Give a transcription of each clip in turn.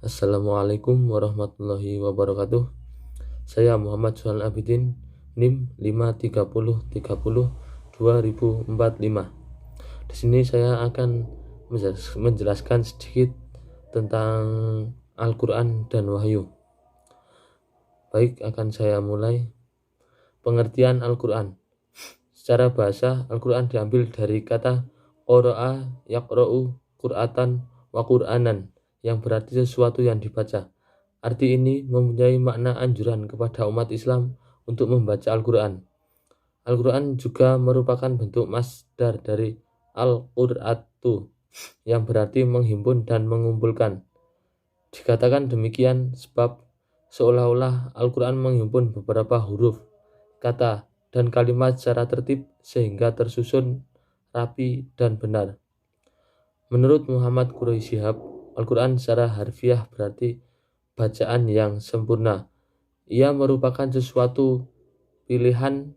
Assalamualaikum warahmatullahi wabarakatuh. Saya Muhammad Suhan Abidin, NIM 530302045. Di sini saya akan menjelaskan sedikit tentang Al-Quran dan Wahyu. Baik, akan saya mulai. Pengertian Al-Quran. Secara bahasa, Al-Quran diambil dari kata qara'a yaqra'u qur'atan wa qur'anan, yang berarti sesuatu yang dibaca. Arti ini mempunyai makna anjuran kepada umat Islam untuk membaca Al-Quran. Al-Quran juga merupakan bentuk masdar dari al-qur'atu, yang berarti menghimpun dan mengumpulkan. Dikatakan demikian sebab seolah-olah Al-Quran menghimpun beberapa huruf, kata, dan kalimat secara tertib sehingga tersusun rapi dan benar. Menurut Muhammad Quraish Shihab, Al-Quran secara harfiah berarti bacaan yang sempurna. Ia merupakan sesuatu pilihan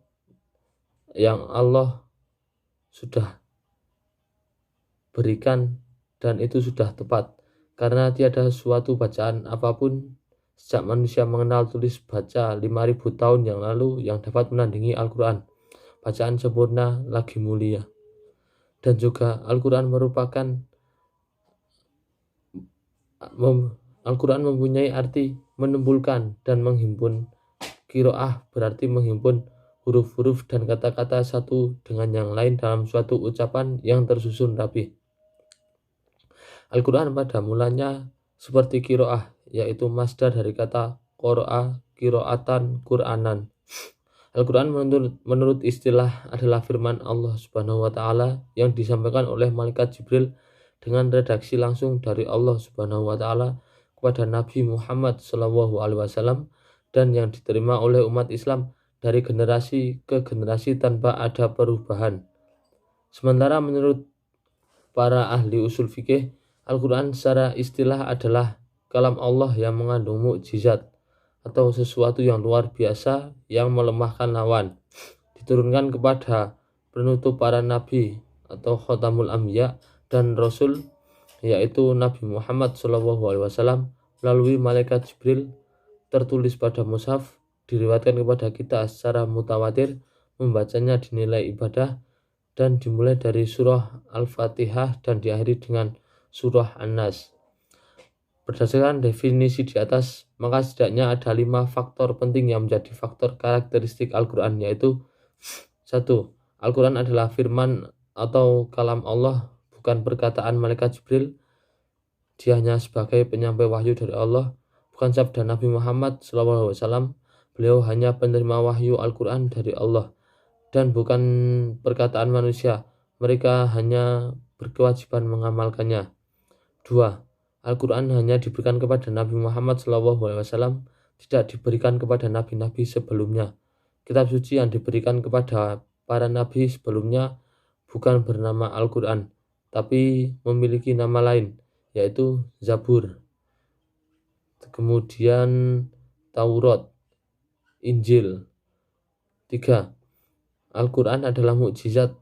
yang Allah sudah berikan dan itu sudah tepat, karena tiada suatu bacaan apapun sejak manusia mengenal tulis baca 5.000 tahun yang lalu yang dapat menandingi Al-Quran. Bacaan sempurna lagi mulia. Dan juga Al-Quran Al-Quran mempunyai arti menempulkan dan menghimpun. Qiraah berarti menghimpun huruf-huruf dan kata-kata satu dengan yang lain dalam suatu ucapan yang tersusun rapi. Al-Quran pada mulanya seperti qiraah, yaitu masdar dari kata qara'a, qira'atan, Qur'anan. Al-Quran menurut istilah adalah firman Allah Subhanahu wa Ta'ala yang disampaikan oleh malaikat Jibril dengan redaksi langsung dari Allah Subhanahu wa Ta'ala kepada Nabi Muhammad SAW, dan yang diterima oleh umat Islam dari generasi ke generasi tanpa ada perubahan. Sementara menurut para ahli usul fikih, Al-Quran secara istilah adalah kalam Allah yang mengandung mukjizat atau sesuatu yang luar biasa yang melemahkan lawan, diturunkan kepada penutup para nabi atau khotamul anbiya dan rasul, yaitu Nabi Muhammad SAW, melalui malaikat Jibril, tertulis pada mushaf, diriwayatkan kepada kita secara mutawatir, membacanya dinilai ibadah, dan dimulai dari surah Al-Fatihah dan diakhiri dengan surah An-Nas. Berdasarkan definisi di atas, maka setidaknya ada 5 faktor penting yang menjadi faktor karakteristik Al-Quran, yaitu 1. Al-Quran adalah firman atau kalam Allah, bukan perkataan malaikat Jibril. Dia hanya sebagai penyampai wahyu dari Allah, bukan sabda Nabi Muhammad SAW. Beliau hanya penerima wahyu Al-Quran dari Allah dan bukan perkataan manusia. Mereka hanya berkewajiban mengamalkannya. 2. Al-Quran hanya diberikan kepada Nabi Muhammad SAW, tidak diberikan kepada nabi-nabi sebelumnya. Kitab suci yang diberikan kepada para nabi sebelumnya bukan bernama Al-Quran, tapi memiliki nama lain, yaitu Zabur, kemudian Taurat, Injil. 3. Al-Quran adalah mukjizat.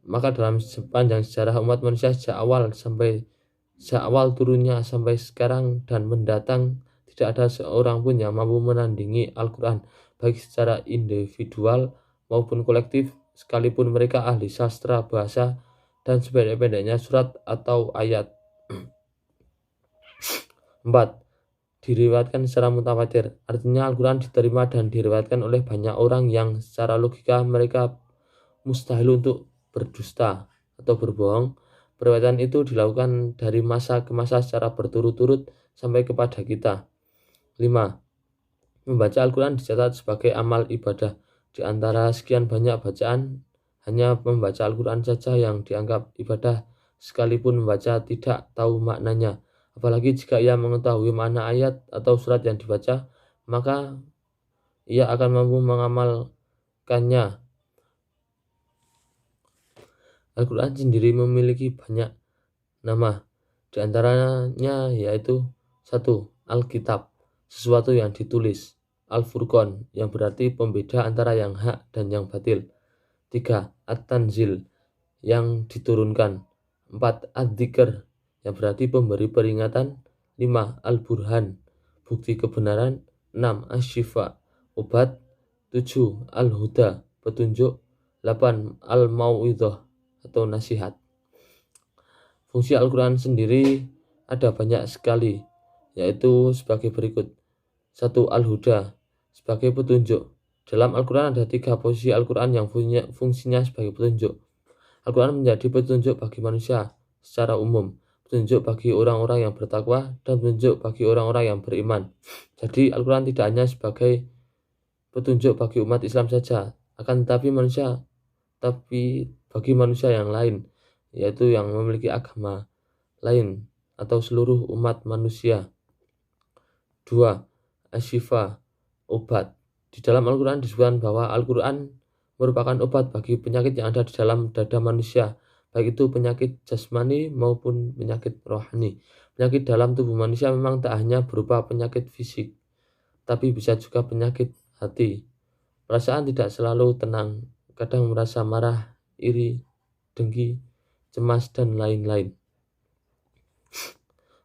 Maka dalam sepanjang sejarah umat manusia sejak awal turunnya sampai sekarang dan mendatang, tidak ada seorang pun yang mampu menandingi Al-Quran, baik secara individual maupun kolektif, sekalipun mereka ahli sastra, bahasa, dan sependek-pendeknya surat atau ayat. 4. Diriwayatkan secara mutawatir, artinya Al-Quran diterima dan diriwayatkan oleh banyak orang yang secara logika mereka mustahil untuk berdusta atau berbohong. Periwayatan itu dilakukan dari masa ke masa secara berturut-turut sampai kepada kita. 5. Membaca Al-Quran dicatat sebagai amal ibadah. Di antara sekian banyak bacaan, hanya membaca Al-Quran saja yang dianggap ibadah, sekalipun membaca tidak tahu maknanya. Apalagi jika ia mengetahui makna ayat atau surat yang dibaca, maka ia akan mampu mengamalkannya. Al-Quran sendiri memiliki banyak nama, di antaranya yaitu 1. Alkitab, sesuatu yang ditulis. Al-Furqan, yang berarti pembeda antara yang hak dan yang batil. 3. At-Tanzil, yang diturunkan. 4. Ad-Dzikr, yang berarti pemberi peringatan. 5. Al-Burhan, bukti kebenaran. 6. Asy-Syifa, obat. 7. Al-Huda, petunjuk. 8. Al-Mau'idhah atau nasihat. Fungsi Al-Quran sendiri ada banyak sekali, yaitu sebagai berikut. 1. Al-Huda, sebagai petunjuk. Dalam Al-Quran ada 3 posisi Al-Quran yang fungsinya sebagai petunjuk. Al-Quran menjadi petunjuk bagi manusia secara umum, petunjuk bagi orang-orang yang bertakwa, dan petunjuk bagi orang-orang yang beriman. Jadi Al-Quran tidak hanya sebagai petunjuk bagi umat Islam saja, akan tetapi bagi manusia yang lain, yaitu yang memiliki agama lain atau seluruh umat manusia. 2. Asy-Syifa, obat. Di dalam Al-Quran disebutkan bahwa Al-Quran merupakan obat bagi penyakit yang ada di dalam dada manusia, baik itu penyakit jasmani maupun penyakit rohani. Penyakit dalam tubuh manusia memang tak hanya berupa penyakit fisik, tapi bisa juga penyakit hati. Perasaan tidak selalu tenang, kadang merasa marah, iri, dengki, cemas, dan lain-lain.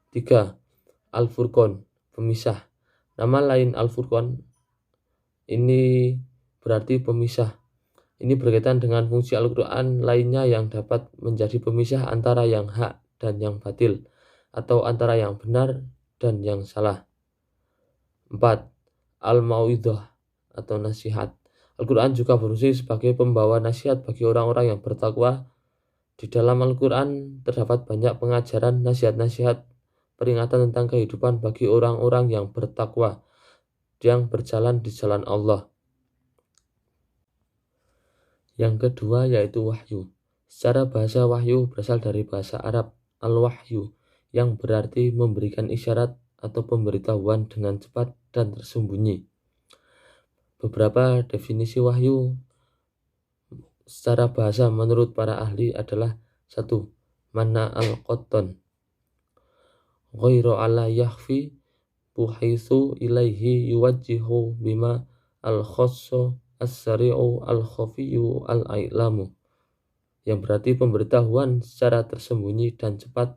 3. Al-Furqan, pemisah. Nama lain Al-Furqan ini berarti pemisah. Ini berkaitan dengan fungsi Al-Quran lainnya yang dapat menjadi pemisah antara yang hak dan yang batil, atau antara yang benar dan yang salah. 4. Al-Mau'idhah atau nasihat. Al-Quran juga berfungsi sebagai pembawa nasihat bagi orang-orang yang bertakwa. Di dalam Al-Quran terdapat banyak pengajaran, nasihat-nasihat, peringatan tentang kehidupan bagi orang-orang yang bertakwa, yang berjalan di jalan Allah. Yang kedua yaitu wahyu. Secara bahasa wahyu berasal dari bahasa Arab al-wahyu, yang berarti memberikan isyarat atau pemberitahuan dengan cepat dan tersembunyi. Beberapa definisi wahyu secara bahasa menurut para ahli adalah: 1. Mana al-qotton, ghairu ala yahfi buhaitsu ilaihi yuwajjihu bima al-khassu as-sari'u al-khafiyyu al-ailamu, yang berarti pemberitahuan secara tersembunyi dan cepat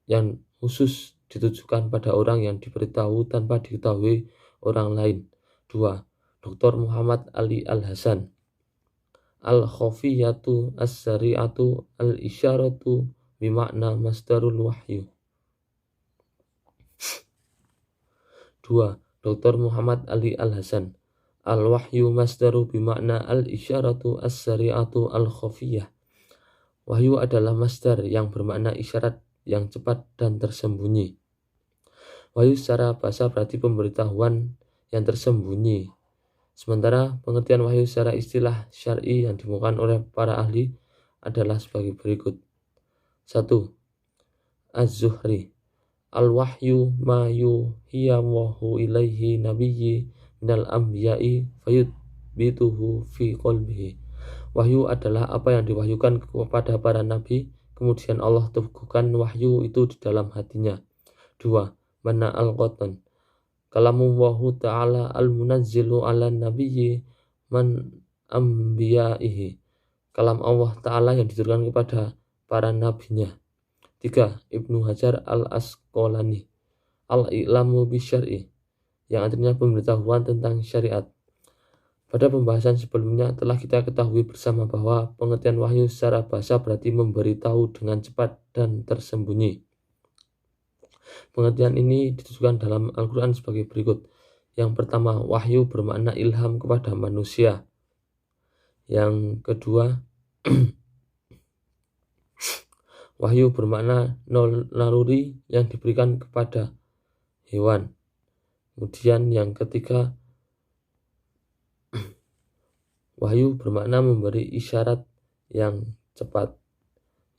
yang khusus ditujukan pada orang yang diberitahu tanpa diketahui orang lain. 2. Dr. Muhammad Ali Al-Hasan, al-khafiyatu as-sari'atu al-isyaratu bimakna masdarul wahyu. 2. Dr. Muhammad Ali Al-Hasan, al-wahyu masdaru bimakna al-isyaratu as-sari'atu al-khafiyah. Wahyu adalah masdar yang bermakna isyarat yang cepat dan tersembunyi. Wahyu secara bahasa berarti pemberitahuan yang tersembunyi. Sementara pengertian wahyu secara istilah syar'i yang ditemukan oleh para ahli adalah sebagai berikut. 1. Az-Zuhri, al-wahyu ma yuhiyallahu ilaihi nabiyyi minal anbiya'i fayuthbituhu fi qalbihi. Wahyu adalah apa yang diwahyukan kepada para nabi, kemudian Allah teguhkan wahyu itu di dalam hatinya. 2. Mana al-qatan, kalamullahu ta'ala al-munazzilu ala nabiyyi man anbiya'ihi, kalam Allah Ta'ala yang diturunkan kepada para nabinya. 3. Ibnu Hajar al-Asqalani, al-i'lamu bisyar'i, yang artinya pemberitahuan tentang syariat. Pada pembahasan sebelumnya telah kita ketahui bersama bahwa pengertian wahyu secara bahasa berarti memberitahu dengan cepat dan tersembunyi. Pengertian ini ditujukan dalam Al-Quran sebagai berikut. Yang pertama, wahyu bermakna ilham kepada manusia. Yang kedua, wahyu bermakna naluri yang diberikan kepada hewan. Kemudian yang ketiga, wahyu bermakna memberi isyarat yang cepat.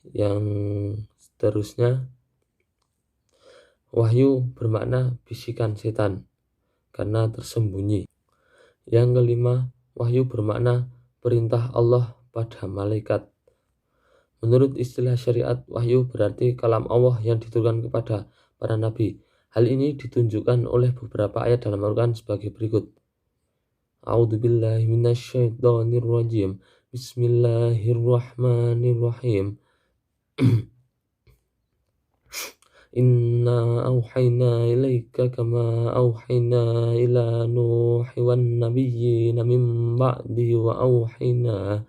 Yang seterusnya, wahyu bermakna bisikan setan karena tersembunyi. Yang kelima, wahyu bermakna perintah Allah pada malaikat. Menurut istilah syariat, wahyu berarti kalam Allah yang diturunkan kepada para nabi. Hal ini ditunjukkan oleh beberapa ayat dalam Al-Quran sebagai berikut. A'udzubillahi minasyaitonirrajim. Bismillahirrahmanirrahim. Inna auhayna ilaika kama auhayna ila Nuhi wan nabiyyina min ba'di wa auhayna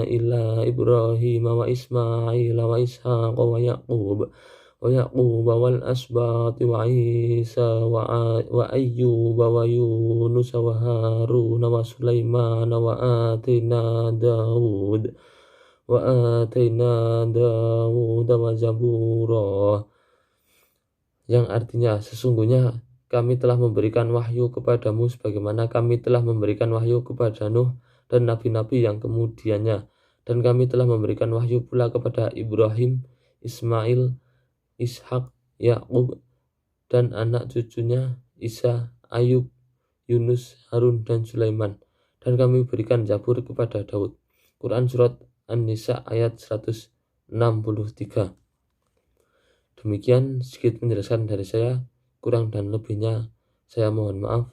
ila Ibrahim wa Ismail wa Ishaq wa Yaqub wal asbati wa Isa wa Ayyub wa Yunus wa Harun wa Sulaiman wa ataina Dawud wa Zabura, yang artinya sesungguhnya kami telah memberikan wahyu kepadamu sebagaimana kami telah memberikan wahyu kepada Nuh dan nabi-nabi yang kemudiannya, dan kami telah memberikan wahyu pula kepada Ibrahim, Ismail, Ishak, Yakub dan anak cucunya Isa, Ayub, Yunus, Harun dan Sulaiman, dan kami berikan Zabur kepada Daud. Quran Surat An-Nisa ayat 163. Demikian sedikit penjelasan dari saya, kurang dan lebihnya saya mohon maaf.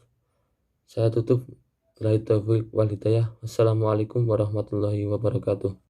Saya tutup. Wassalamualaikum warahmatullahi wabarakatuh.